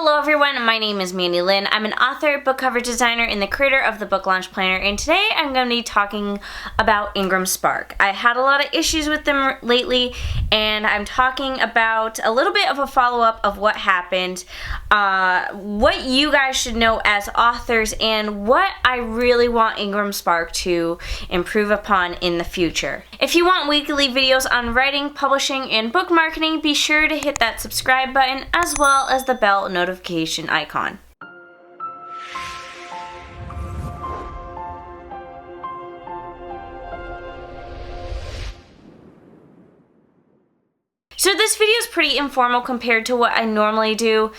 Hello everyone, my name is Mandi Lynn. I'm an author, book cover designer, and the creator of the Book Launch Planner, and today I'm going to be talking about IngramSpark. I had a lot of issues with them lately, and I'm talking about a little bit of a follow-up of what happened, what you guys should know as authors, and what I really want IngramSpark to improve upon in the future. If you want weekly videos on writing, publishing, and book marketing, be sure to hit that subscribe button as well as the bell notification icon. So this video is pretty informal compared to what I normally do.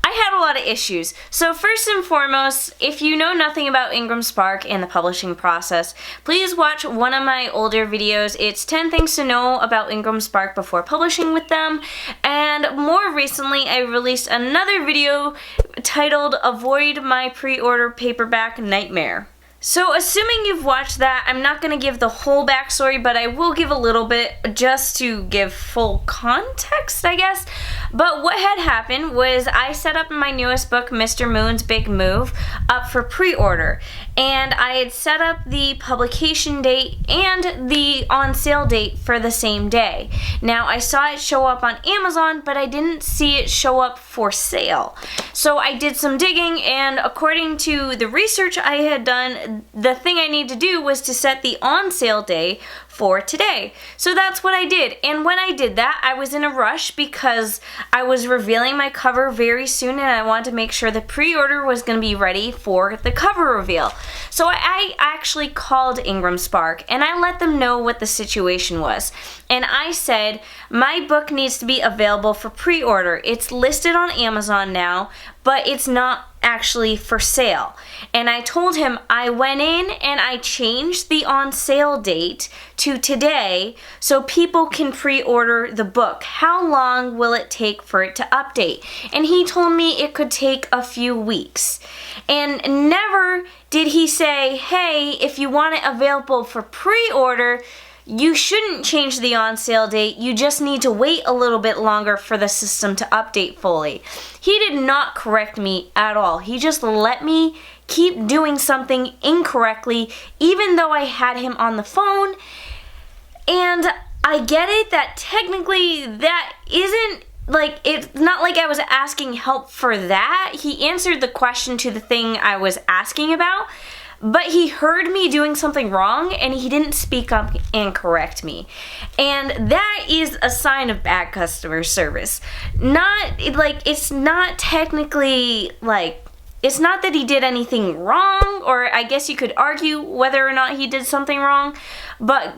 I had a lot of issues. So first and foremost, if you know nothing about IngramSpark and the publishing process, please watch one of my older videos. It's 10 things to know about IngramSpark before publishing with them. And more recently, I released another video titled Avoid My Pre-Order Paperback Nightmare. So assuming you've watched that, I'm not going to give the whole backstory, but I will give a little bit just to give full context, I guess. But what had happened was I set up my newest book, Mr. Moon's Big Move, up for pre-order. And I had set up the publication date and the on-sale date for the same day. Now, I saw it show up on Amazon, but I didn't see it show up for sale. So I did some digging, and according to the research I had done, the thing I need to do was to set the on-sale day for today. So that's what I did. And when I did that, I was in a rush because I was revealing my cover very soon, and I wanted to make sure the pre-order was going to be ready for the cover reveal. So I actually called IngramSpark and I let them know what the situation was. And I said, my book needs to be available for pre-order. It's listed on Amazon now, but it's not actually for sale. And I told him I went in and I changed the on-sale date to today so people can pre-order the book. How long will it take for it to update? And he told me it could take a few weeks. And never did he say, hey, if you want it available for pre-order, you shouldn't change the on-sale date, you just need to wait a little bit longer for the system to update fully. He did not correct me at all. He just let me keep doing something incorrectly, even though I had him on the phone. And I get it that technically that isn't, like, it's not like I was asking help for that. He answered the question to the thing I was asking about. But he heard me doing something wrong and he didn't speak up and correct me. And that is a sign of bad customer service. It's not technically, it's not that he did anything wrong, or I guess you could argue whether or not he did something wrong, but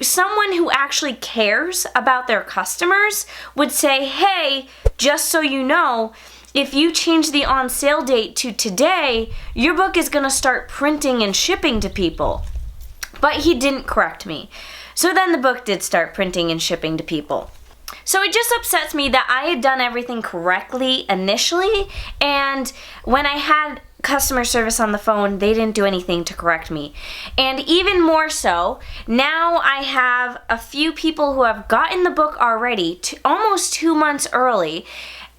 someone who actually cares about their customers would say, hey, just so you know, if you change the on-sale date to today, your book is going to start printing and shipping to people. But he didn't correct me. So then the book did start printing and shipping to people. So it just upsets me that I had done everything correctly initially, and when I had customer service on the phone, they didn't do anything to correct me. And even more so, now I have a few people who have gotten the book already, almost 2 months early,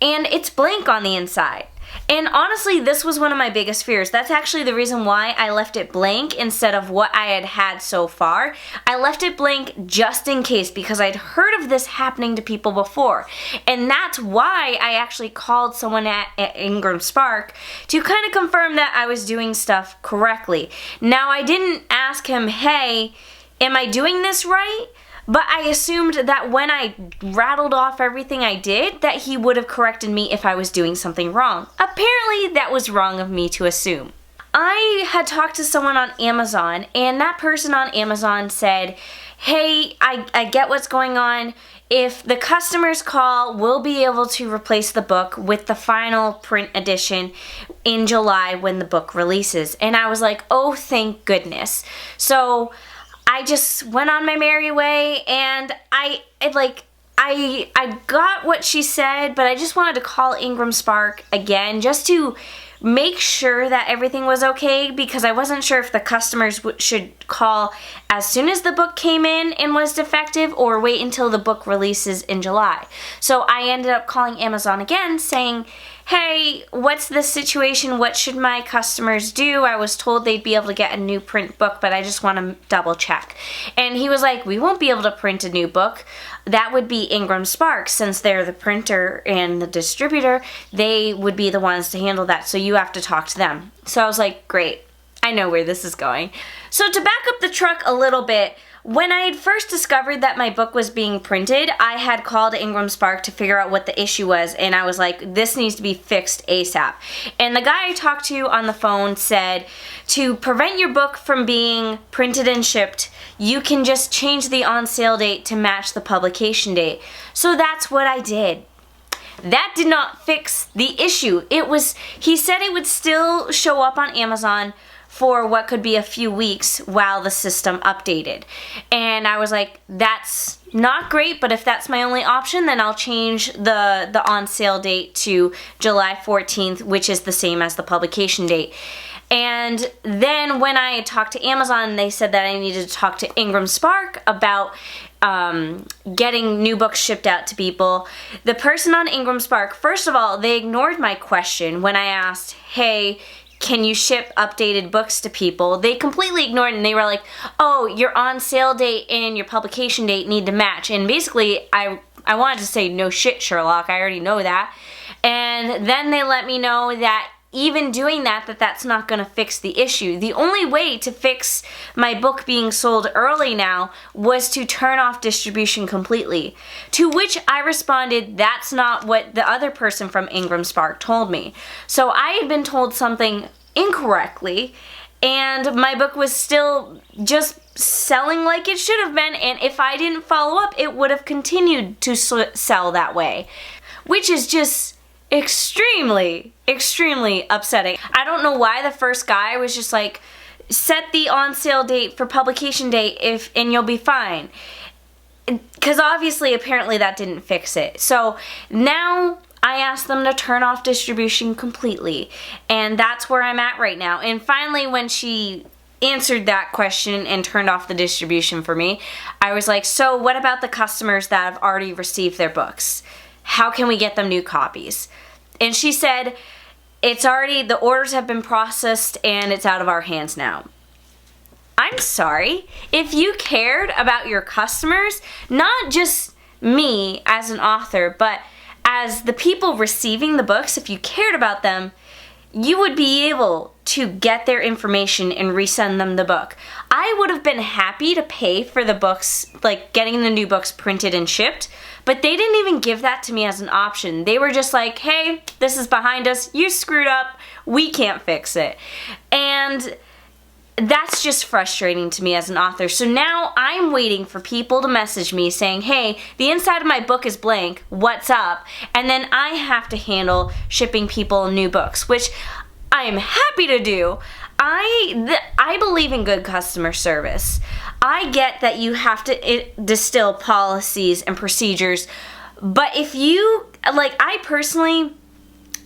and it's blank on the inside. And honestly, this was one of my biggest fears. That's actually the reason why I left it blank instead of what I had had so far. I left it blank just in case because I'd heard of this happening to people before. And that's why I actually called someone at IngramSpark to kind of confirm that I was doing stuff correctly. Now, I didn't ask him, hey, am I doing this right? But I assumed that when I rattled off everything I did, that he would have corrected me if I was doing something wrong. Apparently, that was wrong of me to assume. I had talked to someone on Amazon, and that person on Amazon said, hey, I get what's going on. If the customers call, we'll be able to replace the book with the final print edition in July when the book releases. And I was like, oh, thank goodness. So I just went on my merry way, and I got what she said, but I just wanted to call IngramSpark again just to make sure that everything was okay, because I wasn't sure if the customers should call as soon as the book came in and was defective or wait until the book releases in July. So I ended up calling Amazon again saying, hey, what's the situation? What should my customers do? I was told they'd be able to get a new print book, but I just want to double check. And he was like, we won't be able to print a new book. That would be IngramSpark. Since they're the printer and the distributor, they would be the ones to handle that. So you have to talk to them. So I was like, great. I know where this is going. So to back up the truck a little bit, when I had first discovered that my book was being printed, I had called IngramSpark to figure out what the issue was, and I was like, this needs to be fixed ASAP. And the guy I talked to on the phone said, to prevent your book from being printed and shipped, you can just change the on sale date to match the publication date. So that's what I did. That did not fix the issue. He said it would still show up on Amazon for what could be a few weeks while the system updated. And I was like, that's not great, but if that's my only option, then I'll change the on sale date to July 14th, which is the same as the publication date. And then when I talked to Amazon, they said that I needed to talk to IngramSpark about getting new books shipped out to people. The person on IngramSpark, first of all, they ignored my question when I asked, hey, can you ship updated books to people? They completely ignored it, and they were like, oh, your on sale date and your publication date need to match. And basically, I wanted to say, no shit, Sherlock, I already know that. And then they let me know that even doing that's not going to fix the issue. The only way to fix my book being sold early now was to turn off distribution completely. To which I responded, that's not what the other person from IngramSpark told me. So I had been told something incorrectly, and my book was still just selling like it should have been, and if I didn't follow up, it would have continued to sell that way, which is just extremely upsetting. I don't know why the first guy was just like, set the on sale date for publication date and you'll be fine. Because obviously, apparently that didn't fix it. So now I asked them to turn off distribution completely, and that's where I'm at right now. And finally, when she answered that question and turned off the distribution for me, I was like, so what about the customers that have already received their books? How can we get them new copies? And she said, the orders have been processed and it's out of our hands now. I'm sorry. If you cared about your customers, not just me as an author, but as the people receiving the books, if you cared about them, you would be able to get their information and resend them the book. I would have been happy to pay for the books, like getting the new books printed and shipped, but they didn't even give that to me as an option. They were just like, hey, this is behind us, you screwed up, we can't fix it. And that's just frustrating to me as an author. So now I'm waiting for people to message me saying, hey, the inside of my book is blank, what's up? And then I have to handle shipping people new books, which I am happy to do. I believe in good customer service. I get that you have to distill policies and procedures, but if you, like, I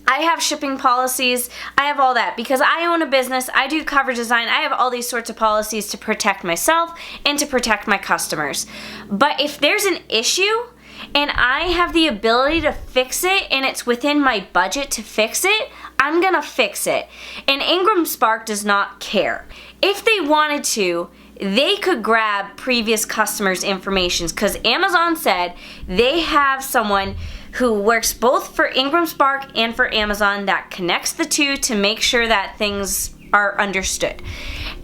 have shipping policies, I have all that because I own a business, I do cover design, I have all these sorts of policies to protect myself and to protect my customers. But if there's an issue and I have the ability to fix it and it's within my budget to fix it, I'm gonna fix it. And IngramSpark does not care. If they wanted to, they could grab previous customers' information because Amazon said they have someone who works both for IngramSpark and for Amazon that connects the two to make sure that things are understood.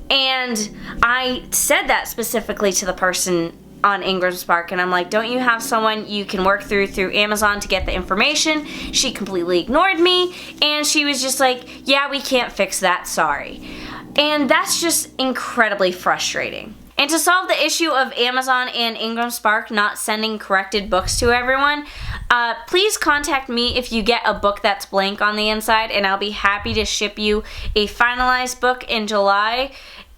And I said that specifically to the person on IngramSpark, and I'm like, don't you have someone you can work through Amazon to get the information? She completely ignored me, and she was just like, yeah, we can't fix that, sorry. And that's just incredibly frustrating. And to solve the issue of Amazon and IngramSpark not sending corrected books to everyone, please contact me if you get a book that's blank on the inside, and I'll be happy to ship you a finalized book in July.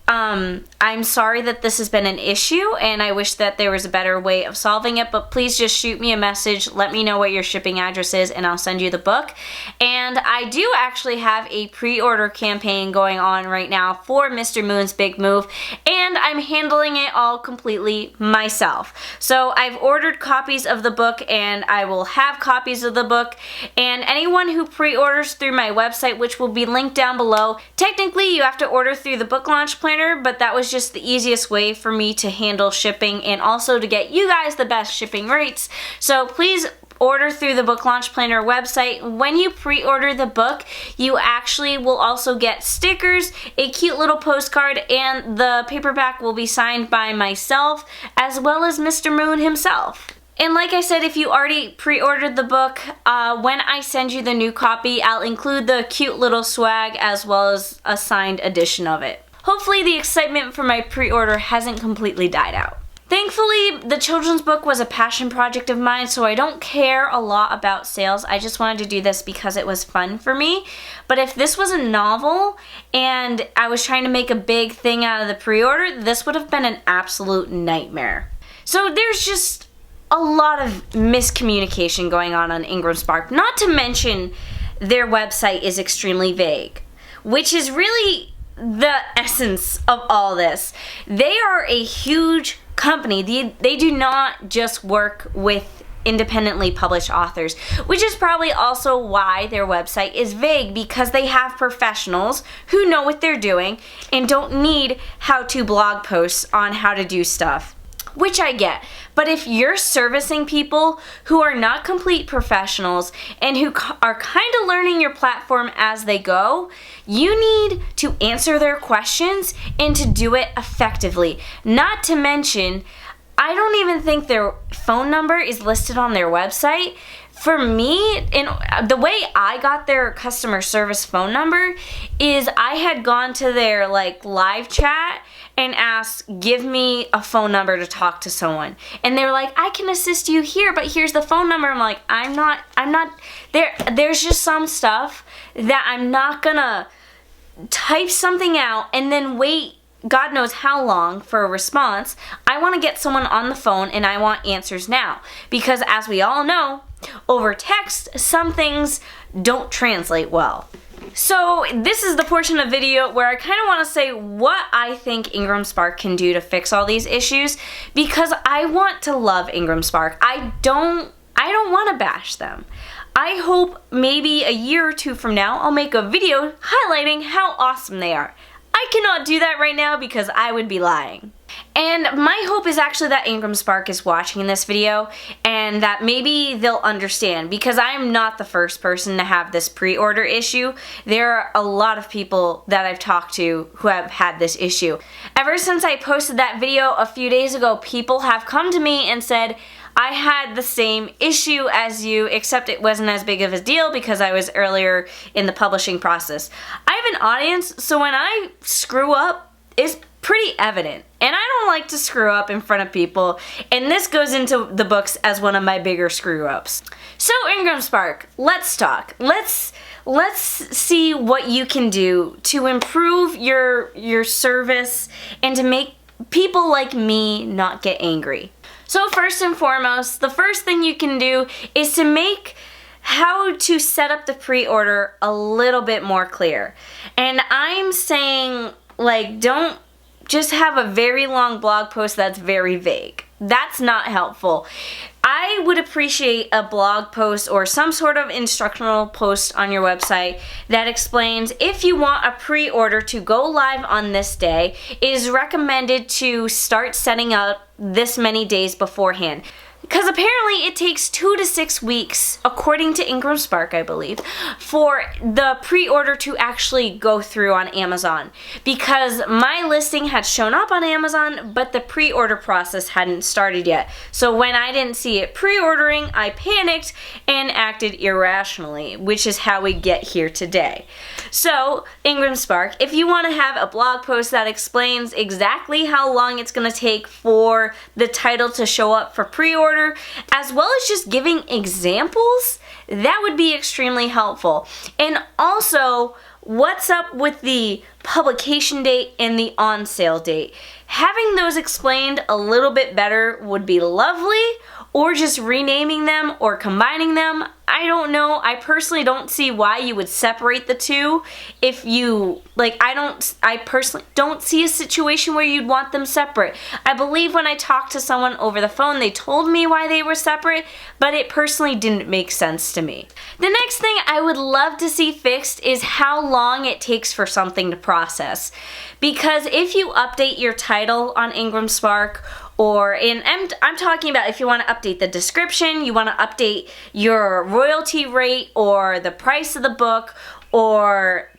I'm sorry that this has been an issue, and I wish that there was a better way of solving it, but please just shoot me a message, let me know what your shipping address is, and I'll send you the book. And I do actually have a pre-order campaign going on right now for Mr. Moon's Big Move, and I'm handling it all completely myself. So I've ordered copies of the book, and I will have copies of the book, and anyone who pre-orders through my website, which will be linked down below, technically you have to order through the book launch planner, but that was just the easiest way for me to handle shipping and also to get you guys the best shipping rates. So please order through the book launch planner website. When you pre-order the book, you actually will also get stickers, a cute little postcard, and the paperback will be signed by myself as well as Mr. Moon himself. And like I said, if you already pre-ordered the book, when I send you the new copy, I'll include the cute little swag as well as a signed edition of it. Hopefully the excitement for my pre-order hasn't completely died out. Thankfully, the children's book was a passion project of mine, so I don't care a lot about sales. I just wanted to do this because it was fun for me. But if this was a novel and I was trying to make a big thing out of the pre-order, this would have been an absolute nightmare. So there's just a lot of miscommunication going on IngramSpark, not to mention their website is extremely vague, which is really the essence of all this. They are a huge company. They do not just work with independently published authors, which is probably also why their website is vague, because they have professionals who know what they're doing and don't need how-to blog posts on how to do stuff, which I get. But if you're servicing people who are not complete professionals and who are kind of learning your platform as they go, you need to answer their questions and to do it effectively. Not to mention, I don't even think their phone number is listed on their website. For me, the way I got their customer service phone number is I had gone to their live chat and asked, give me a phone number to talk to someone. And they were like, I can assist you here, but here's the phone number. I'm like, I'm not, there's just some stuff that I'm not gonna type something out and then wait God knows how long for a response. I want to get someone on the phone and I want answers now. Because as we all know, over text, some things don't translate well. So this is the portion of the video where I kind of want to say what I think IngramSpark can do to fix all these issues, because I want to love IngramSpark. I don't want to bash them. I hope maybe a year or two from now I'll make a video highlighting how awesome they are. I cannot do that right now because I would be lying. And my hope is actually that IngramSpark is watching this video and that maybe they'll understand, because I'm not the first person to have this pre-order issue. There are a lot of people that I've talked to who have had this issue. Ever since I posted that video a few days ago, people have come to me and said, I had the same issue as you, except it wasn't as big of a deal because I was earlier in the publishing process. I have an audience, so when I screw up, it's pretty evident. And I don't like to screw up in front of people, and this goes into the books as one of my bigger screw-ups. So IngramSpark, let's talk. Let's see what you can do to improve your service and to make people like me not get angry. So first and foremost, the first thing you can do is to make how to set up the pre-order a little bit more clear. And I'm saying, don't just have a very long blog post that's very vague. That's not helpful. I would appreciate a blog post or some sort of instructional post on your website that explains if you want a pre-order to go live on this day, it is recommended to start setting up this many days beforehand. Because apparently it takes 2 to 6 weeks, according to IngramSpark, I believe, for the pre-order to actually go through on Amazon. Because my listing had shown up on Amazon, but the pre-order process hadn't started yet. So when I didn't see it pre-ordering, I panicked and acted irrationally, which is how we get here today. So, IngramSpark, if you want to have a blog post that explains exactly how long it's going to take for the title to show up for pre-order, as well as just giving examples, that would be extremely helpful. And also, what's up with the publication date, and the on sale date. Having those explained a little bit better would be lovely, or just renaming them or combining them. I don't know. I personally don't see why you would separate the two if you, I personally don't see a situation where you'd want them separate. I believe when I talked to someone over the phone, they told me why they were separate, but it personally didn't make sense to me. The next thing I would love to see fixed is how long it takes for something to process. Because if you update your title on IngramSpark, I'm talking about if you want to update the description, you want to update your royalty rate or the price of the book or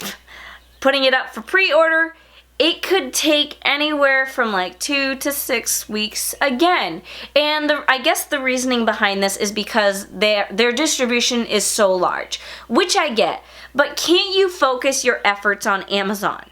putting it up for pre-order, it could take anywhere from like 2 to 6 weeks again. And I guess the reasoning behind this is because their distribution is so large, which I get. But can't you focus your efforts on Amazon?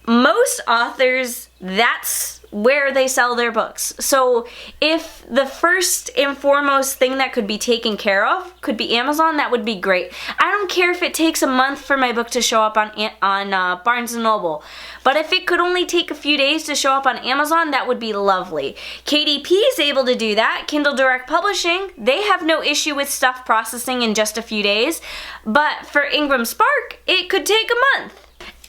Most authors, that's where they sell their books. So if the first and foremost thing that could be taken care of could be Amazon, that would be great. I don't care if it takes a month for my book to show up on Barnes & Noble, but if it could only take a few days to show up on Amazon, that would be lovely. KDP is able to do that. Kindle Direct Publishing, they have no issue with stuff processing in just a few days, but for IngramSpark, it could take a month.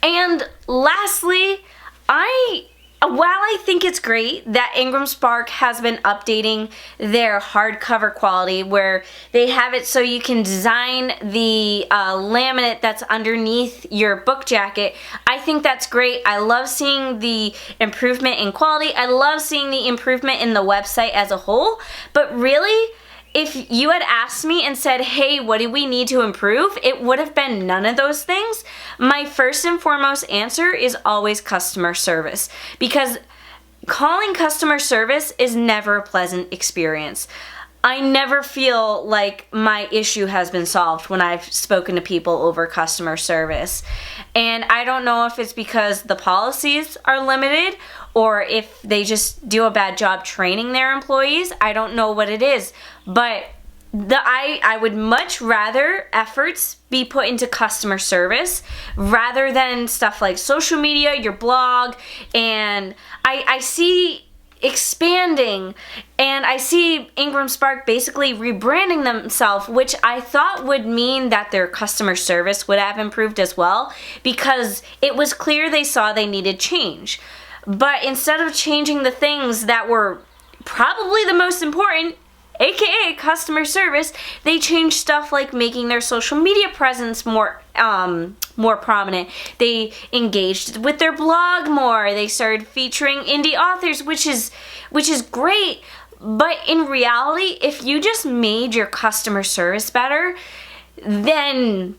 And lastly, while I think it's great that IngramSpark has been updating their hardcover quality where they have it so you can design the laminate that's underneath your book jacket, I think that's great. I love seeing the improvement in quality. I love seeing the improvement in the website as a whole. But really, if you had asked me and said, hey, what do we need to improve? It would have been none of those things. My first and foremost answer is always customer service, because calling customer service is never a pleasant experience. I never feel like my issue has been solved when I've spoken to people over customer service. And I don't know if it's because the policies are limited or if they just do a bad job training their employees. I don't know what it is. But I would much rather efforts be put into customer service rather than stuff like social media, your blog, and I see expanding, and I see IngramSpark basically rebranding themselves, which I thought would mean that their customer service would have improved as well, because it was clear they saw they needed change. But instead of changing the things that were probably the most important, aka customer service, they changed stuff like making their social media presence more prominent. They engaged with their blog more. They started featuring indie authors, which is great. But in reality, if you just made your customer service better, then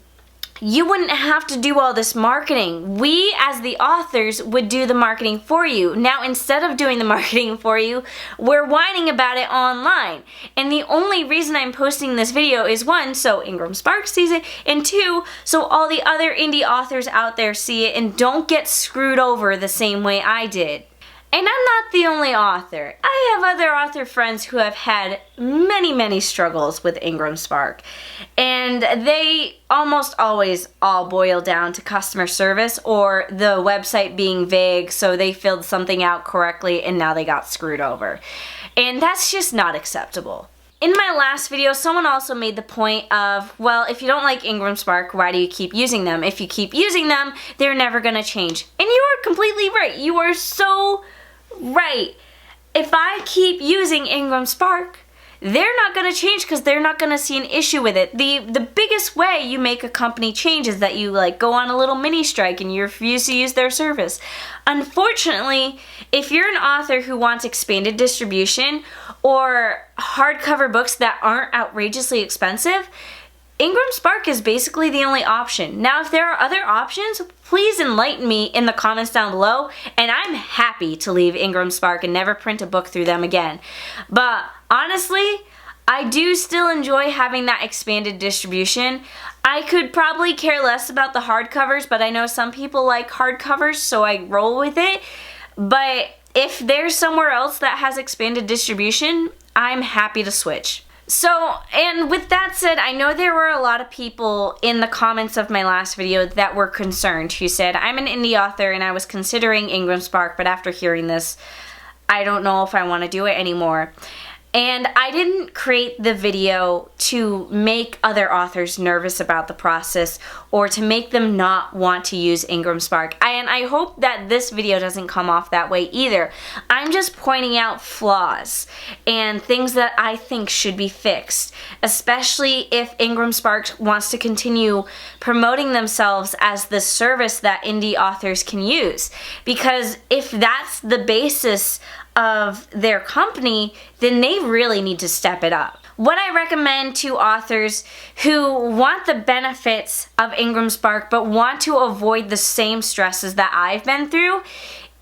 you wouldn't have to do all this marketing. We, as the authors, would do the marketing for you. Now, instead of doing the marketing for you, we're whining about it online. And the only reason I'm posting this video is, one, so IngramSpark sees it, and two, so all the other indie authors out there see it and don't get screwed over the same way I did. And I'm not the only author. I have other author friends who have had many, many struggles with IngramSpark. And they almost always all boil down to customer service or the website being vague, so they filled something out correctly and now they got screwed over. And that's just not acceptable. In my last video, someone also made the point of, well, if you don't like IngramSpark, why do you keep using them? If you keep using them, they're never gonna change. And you are completely right. You are so right. If I keep using IngramSpark, they're not going to change because they're not going to see an issue with it. The biggest way you make a company change is that you go on a little mini strike and you refuse to use their service. Unfortunately, if you're an author who wants expanded distribution or hardcover books that aren't outrageously expensive, IngramSpark is basically the only option. Now, if there are other options, please enlighten me in the comments down below, and I'm happy to leave IngramSpark and never print a book through them again. But honestly, I do still enjoy having that expanded distribution. I could probably care less about the hardcovers, but I know some people like hardcovers, so I roll with it. But if there's somewhere else that has expanded distribution, I'm happy to switch. So, and with that said, I know there were a lot of people in the comments of my last video that were concerned, who said, I'm an indie author and I was considering IngramSpark, but after hearing this, I don't know if I want to do it anymore. And I didn't create the video to make other authors nervous about the process or to make them not want to use IngramSpark. And I hope that this video doesn't come off that way either. I'm just pointing out flaws and things that I think should be fixed, especially if IngramSpark wants to continue promoting themselves as the service that indie authors can use. Because if that's the basis of their company, then they really need to step it up. What I recommend to authors who want the benefits of IngramSpark but want to avoid the same stresses that I've been through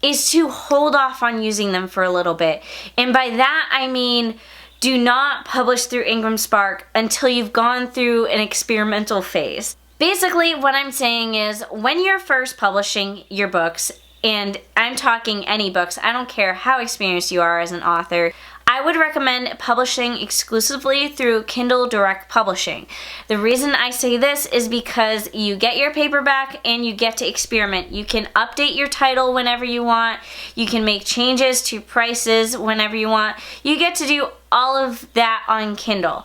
is to hold off on using them for a little bit. And by that I mean, do not publish through IngramSpark until you've gone through an experimental phase. Basically, what I'm saying is, when you're first publishing your books, and I'm talking any books, I don't care how experienced you are as an author, I would recommend publishing exclusively through Kindle Direct Publishing. The reason I say this is because you get your paperback and you get to experiment. You can update your title whenever you want. You can make changes to prices whenever you want. You get to do all of that on Kindle.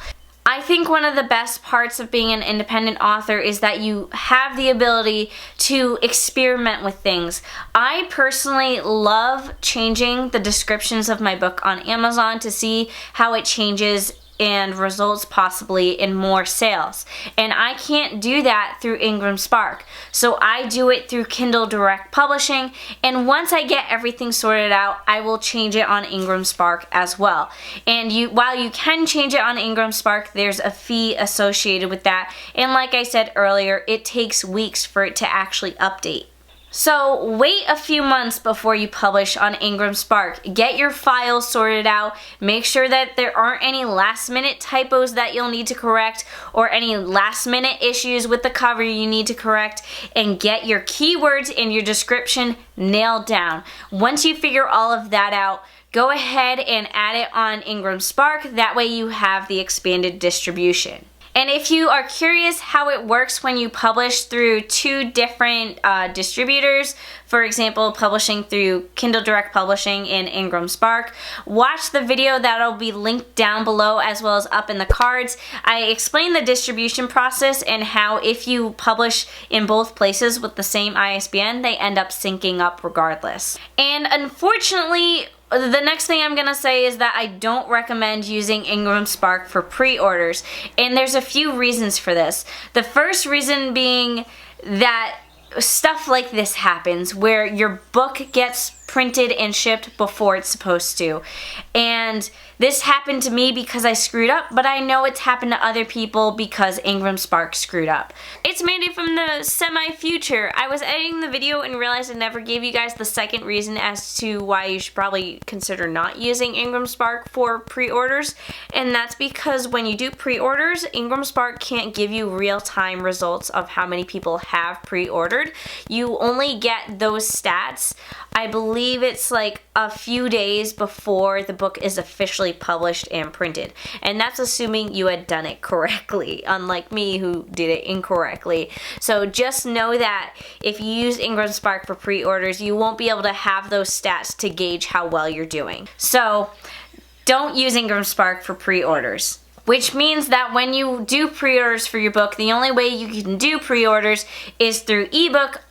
I think one of the best parts of being an independent author is that you have the ability to experiment with things. I personally love changing the descriptions of my book on Amazon to see how it changes and results possibly in more sales. And I can't do that through IngramSpark. So I do it through Kindle Direct Publishing, and once I get everything sorted out, I will change it on IngramSpark as well. And while you can change it on IngramSpark, there's a fee associated with that. And like I said earlier, it takes weeks for it to actually update. So wait a few months before you publish on IngramSpark. Get your files sorted out. Make sure that there aren't any last minute typos that you'll need to correct or any last minute issues with the cover you need to correct, and get your keywords and your description nailed down. Once you figure all of that out, go ahead and add it on IngramSpark. That way you have the expanded distribution. And if you are curious how it works when you publish through two different distributors, for example, publishing through Kindle Direct Publishing and IngramSpark, watch the video that'll be linked down below as well as up in the cards. I explain the distribution process and how if you publish in both places with the same ISBN, they end up syncing up regardless. And unfortunately, the next thing I'm going to say is that I don't recommend using IngramSpark for pre-orders, and there's a few reasons for this. The first reason being that stuff like this happens where your book gets printed and shipped before it's supposed to. And this happened to me because I screwed up, but I know it's happened to other people because IngramSpark screwed up. It's Mandi from the semi-future. I was editing the video and realized I never gave you guys the second reason as to why you should probably consider not using IngramSpark for pre-orders, and that's because when you do pre-orders, IngramSpark can't give you real-time results of how many people have pre-ordered. You only get those stats, I believe it's like a few days before the book is officially published and printed. And that's assuming you had done it correctly, unlike me who did it incorrectly. So just know that if you use IngramSpark for pre-orders, you won't be able to have those stats to gauge how well you're doing. So don't use IngramSpark for pre-orders. Which means that when you do pre-orders for your book, the only way you can do pre-orders is through ebook,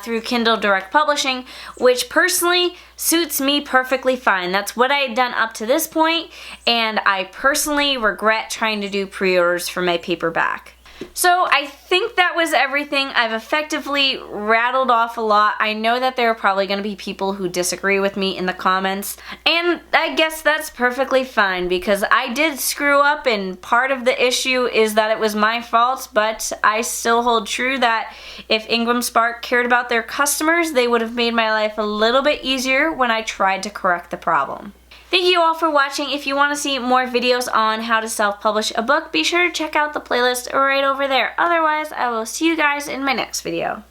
through Kindle Direct Publishing, which personally suits me perfectly fine. That's what I had done up to this point, and I personally regret trying to do pre-orders for my paperback. So I think that was everything. I've effectively rattled off a lot. I know that there are probably going to be people who disagree with me in the comments, and I guess that's perfectly fine because I did screw up, and part of the issue is that it was my fault, but I still hold true that if IngramSpark cared about their customers, they would have made my life a little bit easier when I tried to correct the problem. Thank you all for watching. If you want to see more videos on how to self-publish a book, be sure to check out the playlist right over there. Otherwise, I will see you guys in my next video.